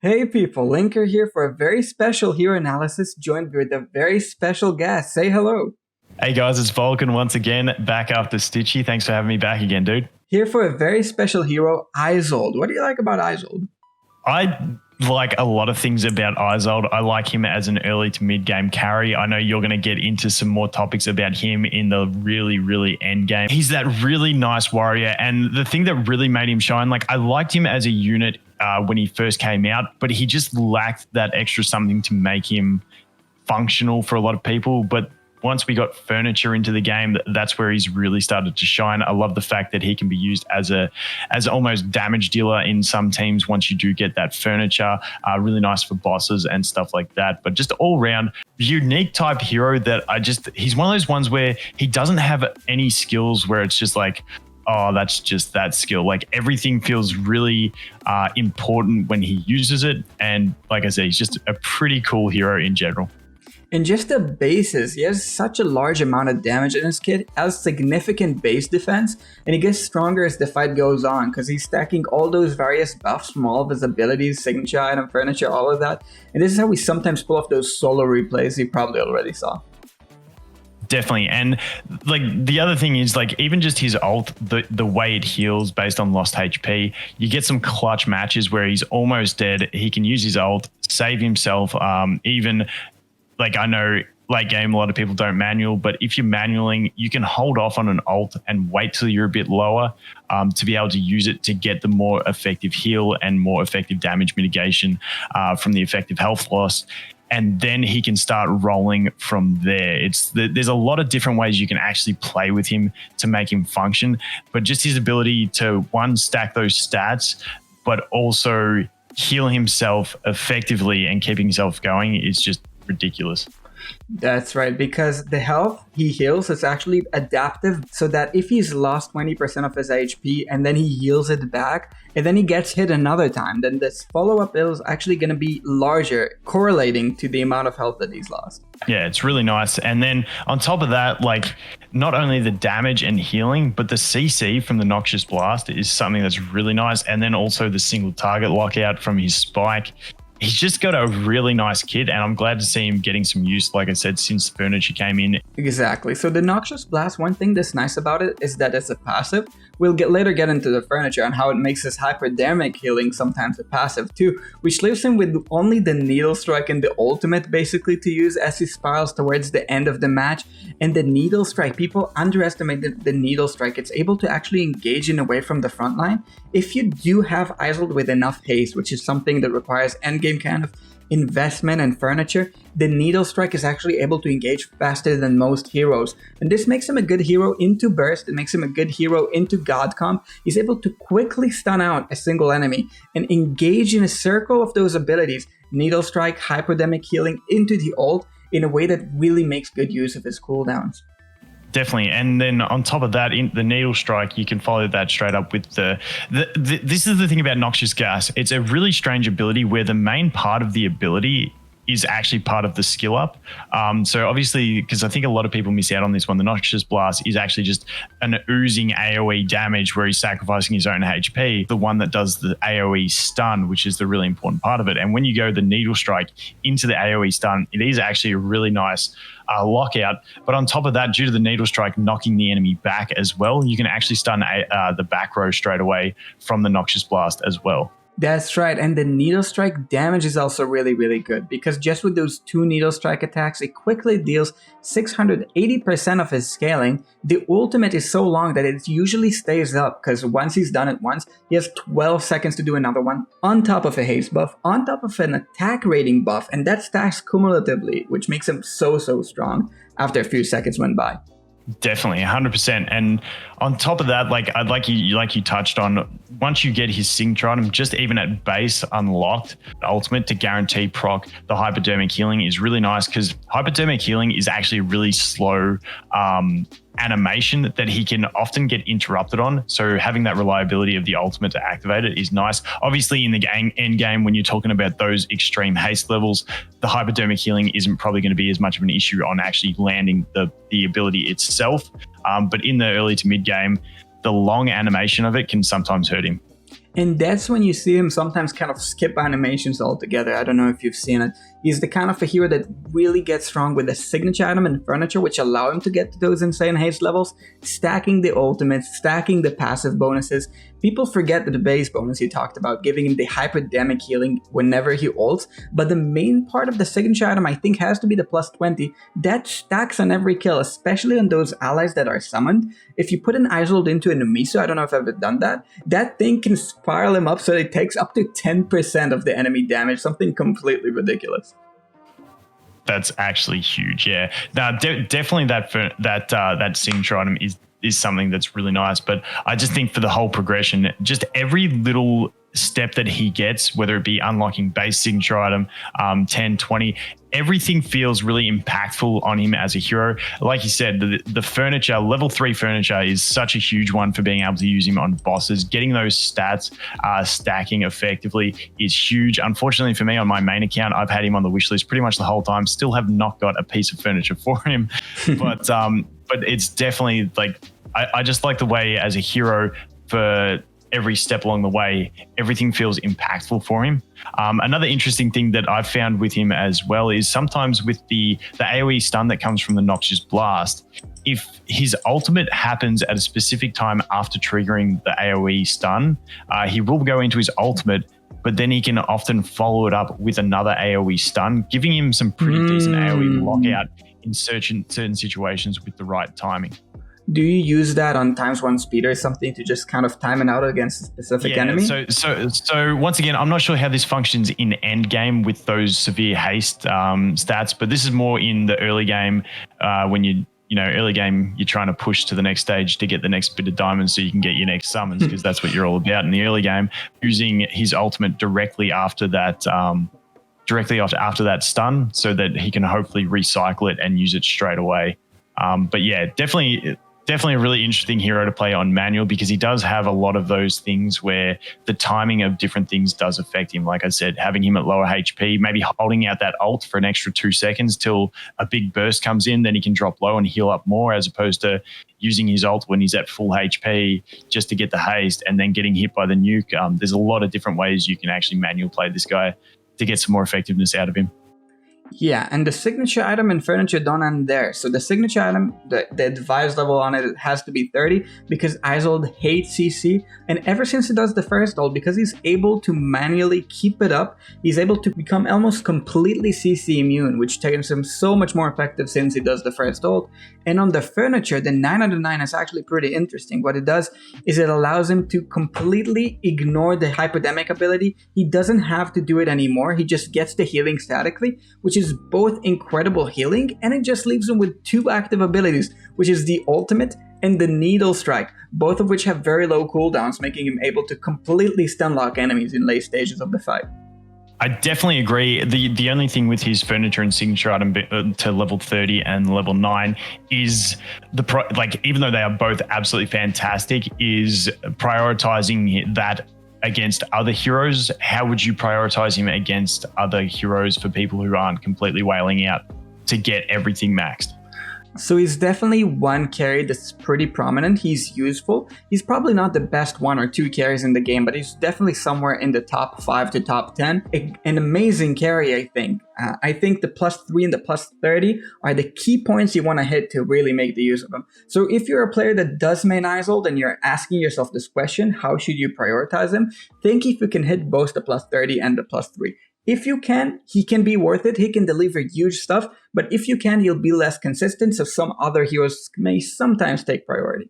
Hey people, Linker here for a very special hero analysis joined with a very special guest. Say hello. Hey guys, it's Volkin once again, back after Stitchy. Thanks for having me back again, dude. Here for a very special hero, Izold. What do you like about Izold? I like a lot of things about Izold. I like him as an early to mid game carry. I know you're going to get into some more topics about him in the really end game. He's that really nice warrior, and the thing that really made him shine, like I liked him as a unit when he first came out, but he just lacked that extra something to make him functional for a lot of people. But once we got furniture into the game, that's where he's really started to shine. I love the fact that he can be used as almost damage dealer in some teams once you do get that furniture. Really nice for bosses and stuff like that. But just all around unique type hero that he's one of those ones where he doesn't have any skills where it's just like, oh, that's just that skill. Like everything feels really important when he uses it. And like I said, he's just a pretty cool hero in general. In just the bases, he has such a large amount of damage, and his kit has significant base defense, and he gets stronger as the fight goes on because he's stacking all those various buffs from all of his abilities, signature item, furniture, all of that. And this is how we sometimes pull off those solo replays you probably already saw. Definitely. And like the other thing is like even just his ult, the way it heals based on lost HP, you get some clutch matches where he's almost dead. He can use his ult, save himself, even like I know late game, a lot of people don't manual, but if you're manualing, you can hold off on an ult and wait till you're a bit lower to be able to use it to get the more effective heal and more effective damage mitigation from the effective health loss. And then he can start rolling from there. There's a lot of different ways you can actually play with him to make him function, but just his ability to one, stack those stats, but also heal himself effectively and keeping himself going is just ridiculous. That's right, because the health he heals is actually adaptive, so that if he's lost 20% of his HP and then he heals it back and then he gets hit another time, then this follow-up is actually going to be larger, correlating to the amount of health that he's lost. Yeah, it's really nice. And then on top of that, like not only the damage and healing, but the CC from the Noxious Blast is something that's really nice. And then also the single target lockout from his spike. He's just got a really nice kit, and I'm glad to see him getting some use, like I said, since furniture came in. Exactly. So the Noxious Blast, one thing that's nice about it is that it's a passive. We'll later get into the furniture and how it makes his hypodermic healing sometimes a passive too, which leaves him with only the Needle Strike and the ultimate basically to use as he spirals towards the end of the match. And the Needle Strike, people underestimate the Needle Strike. It's able to actually engage in away from the front line. If you do have Izold with enough haste, which is something that requires endgame kind of investment and furniture, the Needle Strike is actually able to engage faster than most heroes. And this makes him a good hero into burst. It makes him a good hero into God Comp. He's able to quickly stun out a single enemy and engage in a circle of those abilities, Needle Strike, hypodermic healing into the ult in a way that really makes good use of his cooldowns. Definitely. And then on top of that, in the Needle Strike, you can follow that straight up with this is the thing about Noxious Gas. It's a really strange ability where the main part of the ability is actually part of the skill up. So obviously, because I think a lot of people miss out on this one, the Noxious Blast is actually just an oozing AoE damage where he's sacrificing his own HP, the one that does the AoE stun, which is the really important part of it. And when you go the Needle Strike into the AoE stun, it is actually a really nice lockout. But on top of that, due to the Needle Strike knocking the enemy back as well, you can actually stun the back row straight away from the Noxious Blast as well. That's right, and the Needle Strike damage is also really good because just with those two Needle Strike attacks, it quickly deals 680% of his scaling. The ultimate is so long that it usually stays up because once he's done it once, he has 12 seconds to do another one on top of a haste buff, on top of an attack rating buff, and that stacks cumulatively, which makes him so strong after a few seconds went by. Definitely 100%. And on top of that, like you touched on, once you get his signature item, just even at base unlocked, ultimate to guarantee proc the hypodermic healing is really nice because hypodermic healing is actually really slow animation that he can often get interrupted on. So having that reliability of the ultimate to activate it is nice. Obviously in the end game, when you're talking about those extreme haste levels, the hypodermic healing isn't probably going to be as much of an issue on actually landing the ability itself. But in the early to mid game, the long animation of it can sometimes hurt him. And that's when you see him sometimes kind of skip animations altogether. I don't know if you've seen it. He's the kind of a hero that really gets strong with the signature item and furniture, which allow him to get to those insane haste levels, stacking the ultimates, stacking the passive bonuses. People forget the base bonus you talked about, giving him the hyperdemic healing whenever he ults, but the main part of the signature item I think has to be the plus 20. That stacks on every kill, especially on those allies that are summoned. If you put an Izold into a Numiso, I don't know if I've ever done that, that thing can spiral him up so it takes up to 10% of the enemy damage, something completely ridiculous. That's actually huge. Yeah, now definitely that signature item is something that's really nice. But I just think for the whole progression, just every little step that he gets, whether it be unlocking base signature item, 10, 20, everything feels really impactful on him as a hero. Like you said, the furniture, level 3 furniture is such a huge one for being able to use him on bosses. Getting those stats stacking effectively is huge. Unfortunately for me, on my main account, I've had him on the wish list pretty much the whole time. Still have not got a piece of furniture for him. But it's definitely like, I just like the way as a hero for every step along the way, everything feels impactful for him. Another interesting thing that I've found with him as well is sometimes with the AoE stun that comes from the Noxious Blast, if his ultimate happens at a specific time after triggering the AoE stun, he will go into his ultimate, but then he can often follow it up with another AoE stun, giving him some pretty decent AoE lockout in certain situations with the right timing. Do you use that on times 1 speed or something to just kind of time it out against a specific enemy? So once again, I'm not sure how this functions in end game with those severe haste stats, but this is more in the early game when early game, you're trying to push to the next stage to get the next bit of diamonds so you can get your next summons, because that's what you're all about in the early game. Using his ultimate directly after that after that stun, so that he can hopefully recycle it and use it straight away. But yeah, definitely a really interesting hero to play on manual, because he does have a lot of those things where the timing of different things does affect him. Like I said, having him at lower HP, maybe holding out that ult for an extra 2 seconds till a big burst comes in, then he can drop low and heal up more, as opposed to using his ult when he's at full HP just to get the haste and then getting hit by the nuke. There's a lot of different ways you can actually manual play this guy to get some more effectiveness out of him. Yeah, and the signature item and furniture don't end there. So the signature item, the advised level on it has to be 30, because Izold hates CC, and ever since he does the first ult, because he's able to manually keep it up, he's able to become almost completely CC immune, which takes him so much more effective since he does the first ult. And on the furniture, the 9 out of 9 is actually pretty interesting. What it does is it allows him to completely ignore the hyperdemic ability. He doesn't have to do it anymore. He just gets the healing statically, which is both incredible healing, and it just leaves him with 2 active abilities, which is the ultimate and the needle strike, both of which have very low cooldowns, making him able to completely stun lock enemies in late stages of the fight. I definitely agree. The only thing with his furniture and signature item to level 30 and level 9 is even though they are both absolutely fantastic, is prioritizing that against other heroes. How would you prioritize him against other heroes for people who aren't completely wailing out to get everything maxed? So he's definitely one carry that's pretty prominent. He's useful. He's probably not the best 1 or 2 carries in the game, but he's definitely somewhere in the top 5 to top 10. An amazing carry, I think. I think the +3 and the +30 are the key points you want to hit to really make the use of them. So if you're a player that does main Izold and you're asking yourself this question, how should you prioritize him? Think if you can hit both the +30 and the +3. If you can, he can be worth it. He can deliver huge stuff. But if you can, he'll be less consistent, so some other heroes may sometimes take priority.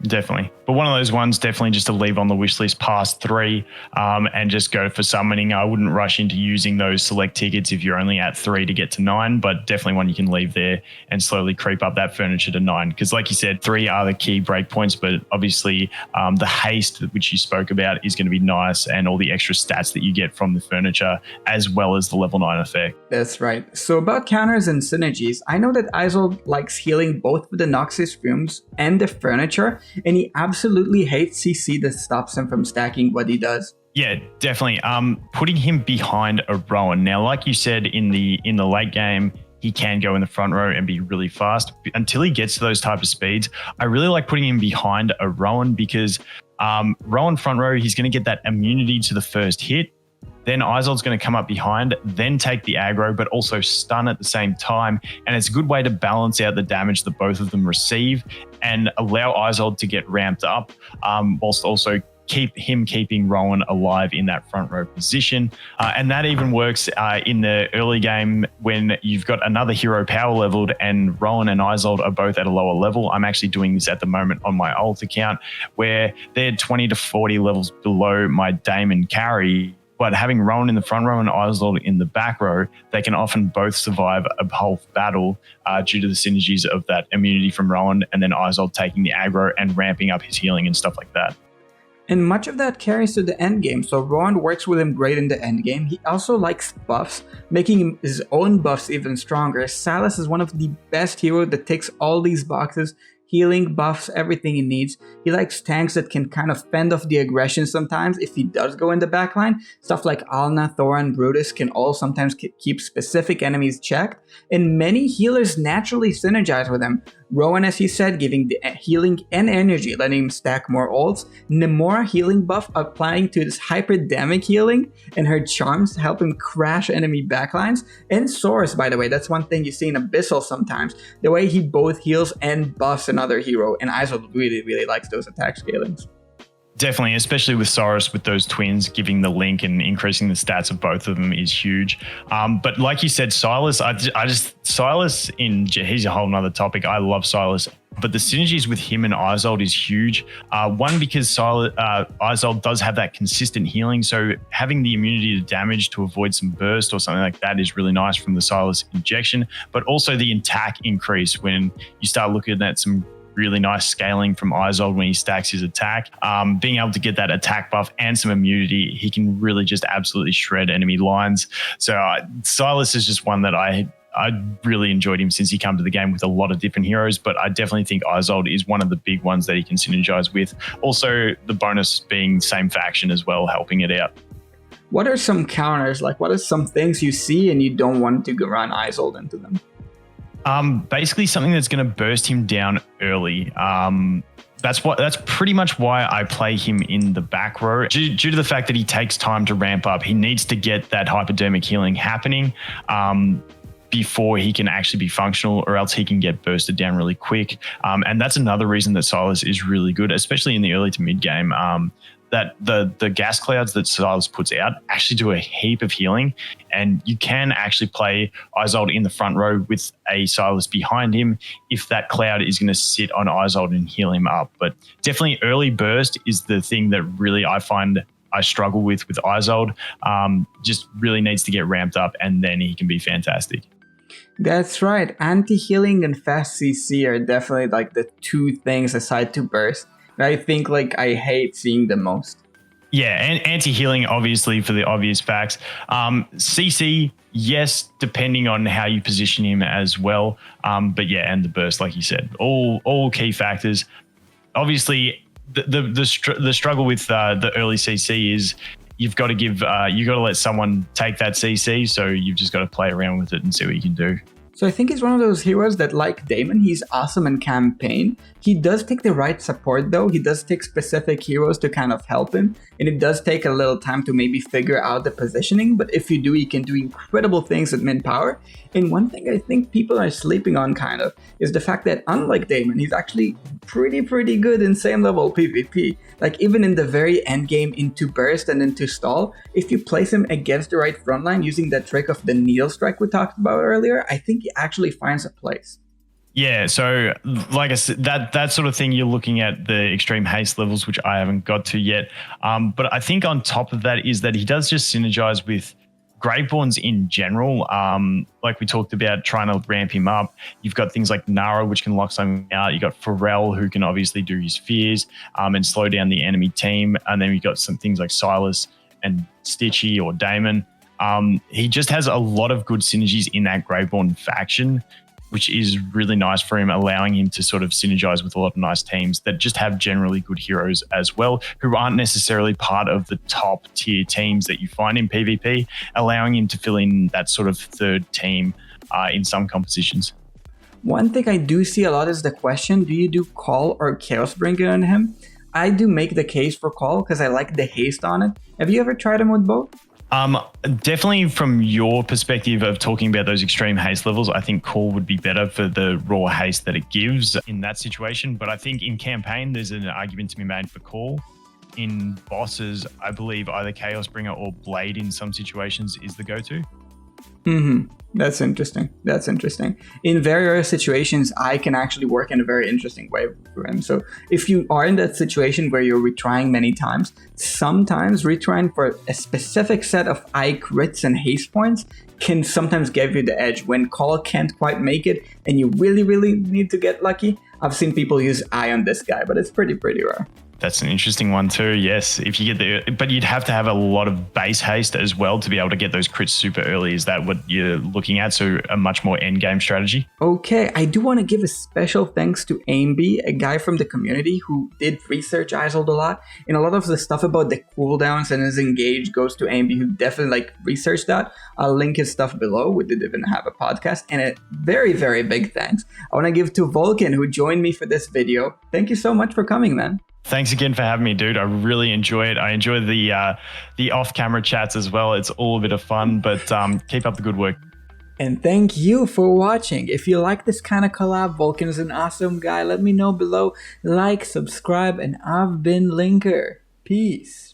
Definitely. But one of those ones definitely just to leave on the wish list past 3 and just go for summoning. I wouldn't rush into using those select tickets if you're only at 3 to get to 9, but definitely one you can leave there and slowly creep up that furniture to 9. Because like you said, 3 are the key breakpoints, but obviously the haste which you spoke about is going to be nice, and all the extra stats that you get from the furniture as well as the level 9 effect. That's right. So about counters and synergies, I know that Izold likes healing both with the Noxious Fumes and the furniture, and he absolutely hates CC that stops him from stacking what he does. Yeah, definitely. Putting him behind a Rowan. Now, like you said, in the late game, he can go in the front row and be really fast. Until he gets to those type of speeds, I really like putting him behind a Rowan, because Rowan front row, he's going to get that immunity to the first hit. Then Izold's going to come up behind, then take the aggro, but also stun at the same time. And it's a good way to balance out the damage that both of them receive and allow Izold to get ramped up, whilst also keeping Rowan alive in that front row position. And that even works in the early game when you've got another hero power leveled and Rowan and Izold are both at a lower level. I'm actually doing this at the moment on my alt account where they're 20 to 40 levels below my Damon carry. But having Rowan in the front row and Izold in the back row, they can often both survive a whole battle due to the synergies of that immunity from Rowan and then Izold taking the aggro and ramping up his healing and stuff like that. And much of that carries to the end game, so Rowan works with him great in the end game. He also likes buffs, making his own buffs even stronger. Sylas is one of the best heroes that ticks all these boxes. Healing, buffs, everything he needs. He likes tanks that can kind of fend off the aggression sometimes if he does go in the backline. Stuff like Alna, Thora, and Brutus can all sometimes keep specific enemies checked. And many healers naturally synergize with him. Rowan, as he said, giving the healing and energy, letting him stack more ults. Nemora healing buff applying to this hyperdemic healing, and her charms help him crash enemy backlines. And Soros, by the way, that's one thing you see in Abyssal sometimes. The way he both heals and buffs another hero, and Izold really likes those attack scalings. Definitely, especially with Soros, with those twins, giving the link and increasing the stats of both of them is huge. But like you said, Sylas, he's a whole nother topic. I love Sylas, but the synergies with him and Izold is huge. One, because Izold does have that consistent healing, so having the immunity to damage to avoid some burst or something like that is really nice from the Sylas injection, but also the attack increase when you start looking at some really nice scaling from Izold when he stacks his attack. Being able to get that attack buff and some immunity, he can really just absolutely shred enemy lines. So Sylas is just one that I really enjoyed him since he came to the game with a lot of different heroes, but I definitely think Izold is one of the big ones that he can synergize with. Also, the bonus being same faction as well, helping it out. What are some counters? Like, what are some things you see and you don't want to go run Izold into them? Basically something that's going to burst him down early. That's pretty much why I play him in the back row. Due to the fact that he takes time to ramp up, he needs to get that hypodermic healing happening before he can actually be functional, or else he can get bursted down really quick. And that's another reason that Sylas is really good, especially in the early to mid game. That the gas clouds that Sylas puts out actually do a heap of healing, and you can actually play Izold in the front row with a Sylas behind him if that cloud is going to sit on Izold and heal him up. But definitely early burst is the thing that really I find I struggle with Izold. Just really needs to get ramped up, and then he can be fantastic. That's right. Anti-healing and fast CC are definitely like the two things aside to burst I think I hate seeing the most. Yeah, and anti-healing, obviously, for the obvious facts. CC, yes, depending on how you position him as well. But yeah, and the burst, like you said, all key factors. Obviously, the struggle with the early CC is you've got to let someone take that CC. So you've just got to play around with it and see what you can do. So I think he's one of those heroes that, like Damon, he's awesome in campaign. He does take the right support though. He does take specific heroes to kind of help him. And it does take a little time to maybe figure out the positioning. But if you do, he can do incredible things at mid power. And one thing I think people are sleeping on kind of is the fact that unlike Damon, he's actually pretty good in same level PvP. Like even in the very end game into burst and into stall, if you place him against the right frontline using that trick of the needle strike we talked about earlier, I think he actually finds a place. Yeah, so like I said, that sort of thing, you're looking at the extreme haste levels, which I haven't got to yet. But I think on top of that is that he does just synergize with Graveborns in general. Like we talked about, trying to ramp him up. You've got things like Nara, which can lock something out. You've got Pharrell, who can obviously do his fears and slow down the enemy team. And then you've got some things like Sylas and Stitchy or Damon. He just has a lot of good synergies in that Graveborn faction, which is really nice for him, allowing him to sort of synergize with a lot of nice teams that just have generally good heroes as well, who aren't necessarily part of the top tier teams that you find in PvP, allowing him to fill in that sort of third team in some compositions. One thing I do see a lot is the question, do you do Call or Chaosbringer on him? I do make the case for Call because I like the haste on it. Have you ever tried him with both? Definitely from your perspective of talking about those extreme haste levels, I think Call would be better for the raw haste that it gives in that situation. But I think in campaign, there's an argument to be made for Call. In bosses, I believe either Chaos Bringer or Blade in some situations is the go-to. That's interesting. In very rare situations, I can actually work in a very interesting way for him. So if you are in that situation where you're retrying many times, sometimes retrying for a specific set of eye crits and haste points can sometimes give you the edge when Call can't quite make it and you really, really need to get lucky. I've seen people use eye on this guy, but it's pretty rare. That's an interesting one too. Yes, if you get but you'd have to have a lot of base haste as well to be able to get those crits super early. Is that what you're looking at? So a much more end game strategy. Okay, I do want to give a special thanks to AimB, a guy from the community who did research Izold a lot, and a lot of the stuff about the cooldowns and his engage goes to AimB, who definitely researched that. I'll link his stuff below. We did even have a podcast, and a very, very big thanks I want to give to Volkin, who joined me for this video. Thank you so much for coming, man. Thanks again for having me, dude. I really enjoy it. I enjoy the off-camera chats as well. It's all a bit of fun, but keep up the good work. And thank you for watching. If you like this kind of collab, Volkin is an awesome guy. Let me know below. Like, subscribe, and I've been Linker. Peace.